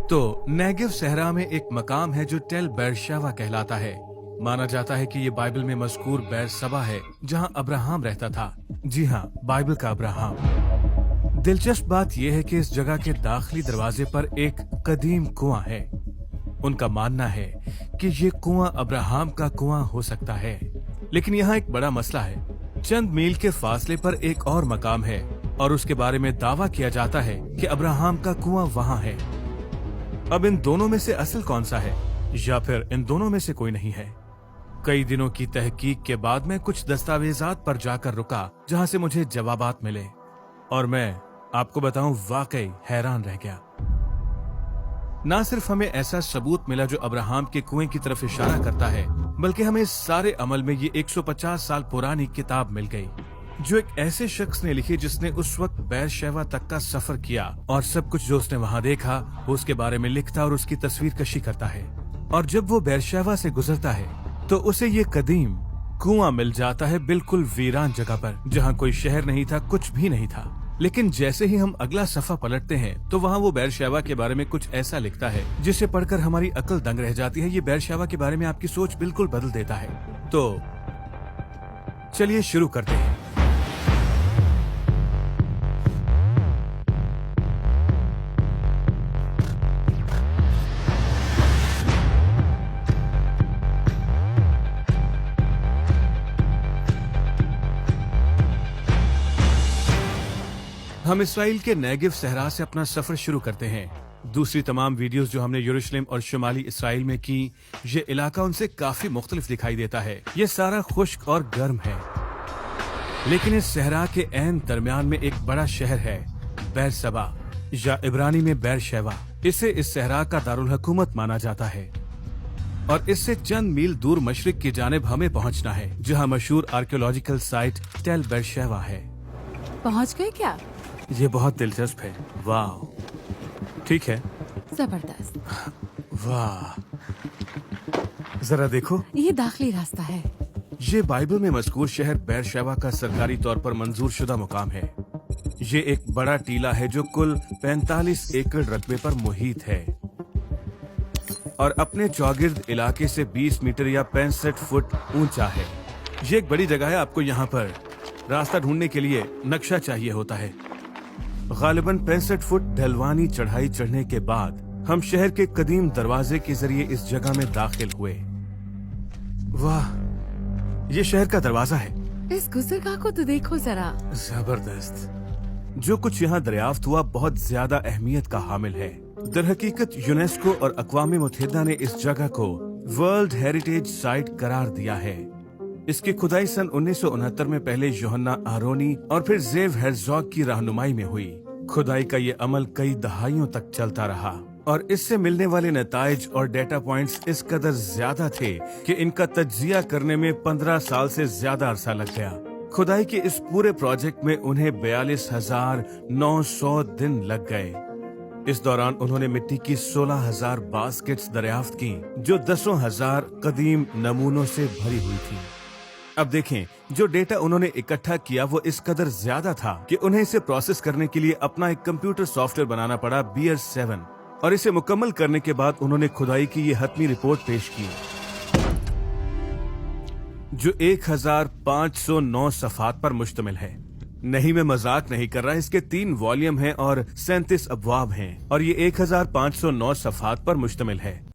तो नेगेव सहरा में एक मकाम है जो टेल बेरशेवा कहलाता है। माना जाता है कि ये बाइबल में मज़कूर बेरसबा है जहाँ अब्राहम रहता था। जी हाँ, बाइबल का अब्राहम। दिलचस्प बात यह है कि इस जगह के दाखिली दरवाजे पर एक कदीम कुआं है। उनका मानना है कि ये कुआं अब्राहम का कुआं हो सकता है, लेकिन यहाँ एक बड़ा मसला है। चंद मील के फासले पर एक और मकाम है और उसके बारे में दावा किया जाता है कि अब्राहम का कुआं वहाँ है। अब इन दोनों में से असल कौन सा है, या फिर इन दोनों में से कोई नहीं है? कई दिनों की तहकीक के बाद मैं कुछ दस्तावेजात पर जाकर रुका जहाँ से मुझे जवाबात मिले, और मैं आपको बताऊं वाकई हैरान रह गया। ना सिर्फ हमें ऐसा सबूत मिला जो अब्राहम के कुएं की तरफ इशारा करता है, बल्कि हमें इस सारे अमल में ये 150 साल पुरानी किताब मिल गई जो एक ऐसे शख्स ने लिखी जिसने उस वक्त बेरशेवा तक का सफर किया और सब कुछ जो उसने वहाँ देखा वो उसके बारे में लिखता और उसकी तस्वीर कशी करता है। और जब वो बेरशेवा से गुजरता है तो उसे ये कदीम कुआं मिल जाता है, बिल्कुल वीरान जगह पर जहाँ कोई शहर नहीं था, कुछ भी नहीं था। लेकिन जैसे ही हम अगला सफा पलटते हैं तो वहाँ वो बेरशेवा के बारे में कुछ ऐसा लिखता है जिसे पढ़कर हमारी अकल दंग रह जाती है। ये बेरशेवा के बारे में आपकी सोच बिल्कुल बदल देता है। तो चलिए शुरू करते हैं। हम इसराइल के नेगेव सहरा से अपना सफर शुरू करते हैं। दूसरी तमाम वीडियोस जो हमने यरूशलेम और शुमाली इसराइल में की, ये इलाका उनसे काफी मुख्तलिफ दिखाई देता है। ये सारा खुश्क और गर्म है, लेकिन इस सहरा के ऐन दरमियान में एक बड़ा शहर है, बेरसबा या इब्रानी में बेरशेवा। इसे इस सहरा का दारुल हुकूमत माना जाता है और इससे चंद मील दूर मशरिक की जानिब हमें पहुंचना है, जहां मशहूर आर्कियोलॉजिकल साइट टेल बेरशेवा है। पहुंच गए क्या? ये बहुत दिलचस्प है। वाह, ठीक है, जबरदस्त। वाह, जरा देखो, ये दाखिली रास्ता है। ये बाइबल में मज़कूर शहर बेरशेवा का सरकारी तौर पर मंजूर शुदा मुकाम है। ये एक बड़ा टीला है जो कुल 45 एकड़ रकबे पर मुहित है और अपने चौगिर्द इलाके से 20 मीटर या 65 फुट ऊंचा है। ये एक बड़ी जगह है। आपको यहाँ पर रास्ता ढूंढने के लिए नक्शा चाहिए होता है। गालिबन 65 फुट ढलवानी चढ़ाई चढ़ने के बाद हम शहर के कदीम दरवाजे के जरिए इस जगह में दाखिल हुए। वाह, ये शहर का दरवाजा है। इस गुजरगाह को तो देखो जरा। जबरदस्त। जो कुछ यहाँ दरियाफ्त हुआ बहुत ज्यादा अहमियत का हामिल है। दरहकीकत यूनेस्को और अक़वाम मुत्तहिदा ने इस जगह को वर्ल्ड हेरिटेज साइट करार दिया है। इसकी खुदाई सन 1969 में पहले यूहन्ना आरोनी और फिर ज़ेव हेर्ज़ोग की रहनुमाई में हुई। खुदाई का ये अमल कई दहाइयों तक चलता रहा और इससे मिलने वाले नताइज और डेटा पॉइंट्स इस कदर ज्यादा थे कि इनका तज्जिया करने में 15 साल से ज्यादा अरसा लग गया। खुदाई के इस पूरे प्रोजेक्ट में उन्हें 42,900 दिन लग गए। इस दौरान उन्होंने मिट्टी की 16,000 बास्केट्स दरियाफ्त की जो 10,000 कदीम नमूनों से भरी हुई थी। अब देखें, जो डेटा उन्होंने इकट्ठा किया वो इस कदर ज्यादा था कि उन्हें इसे प्रोसेस करने के लिए अपना एक कंप्यूटर सॉफ्टवेयर बनाना पड़ा, बियर 7, और इसे मुकम्मल करने के बाद उन्होंने खुदाई की ये हतमी रिपोर्ट पेश की जो 1,509 सफ़हात पर मुश्तमिल है। नहीं, मैं मजाक नहीं कर रहा। इसके 3 वॉल्यूम हैं और 37 अबवाब हैं और ये 1,509 सफ़हात पर मुश्तमिल है।